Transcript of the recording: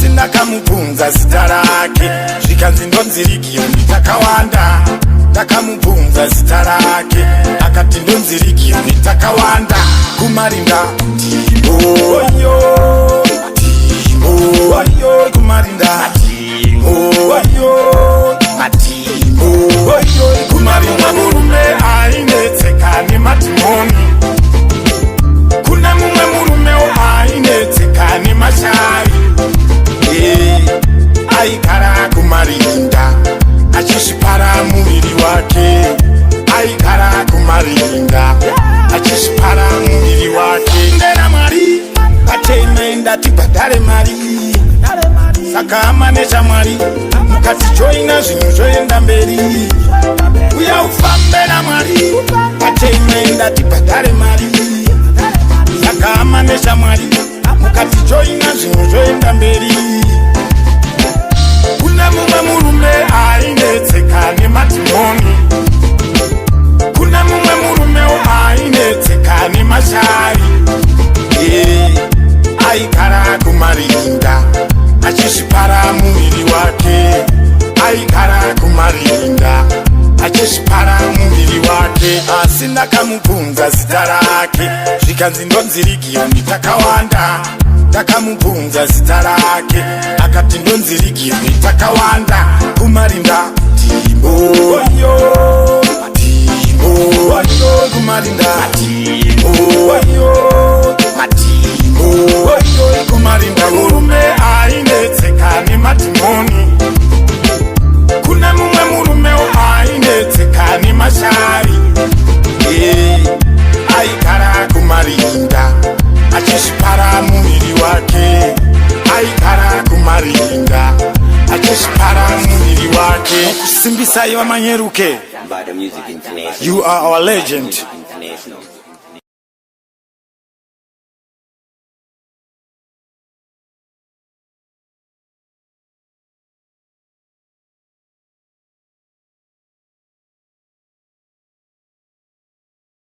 Ndakamubvunza zita rake zvikanzi ndonzi Region takawanda. Ndakamubvunza zita rake akati ndonzi Region takawanda. Kumarinda Timo oyo, Timo oyo, kumarinda Timo oyo, Matimo oyo, kumarinda murume ainetseka nemadhimoni. Kuna mumwe murume ainetseka nemashari. Aikara kumarinda achishipara muviri wake. Aikara kumarinda achishipara muviri wake. Ndera Mwari ateimenda tibhadhare mari. Saka amanesha Mwari mukati joina zvinhu zvoenda mberi. Uya ufambe naMwari ateimenda tibhadhare mari. Saka amanesha Mwari mukati joina zvinhu zvoenda mberi. Kuna mumwe murume ainetseka nemadhimoni. Kuna mumwe murume ainetseka nemashari. Aikara kumarinda achishipara muviri wake. Aikara kumarinda achishipara muviri wake. Asi ndakamubvunza zita rake zvikanzi ndonzi Region takawanda. Ndakamubvunza zita rake akati ndonzi Region takawanda. Kumarinda Timo oyo, Timo oyo, kumarinda Timo oyo, Matimo oyo, kumarinda murume ainetseka nemadhimoni. Kuna mumwe murume ainetseka nemashari. Aikara kumarinda achishipara muviri wake. Aikara kumarinda achishipara muviri wake. Kusimbisa iwa manyeruke. You are our legend.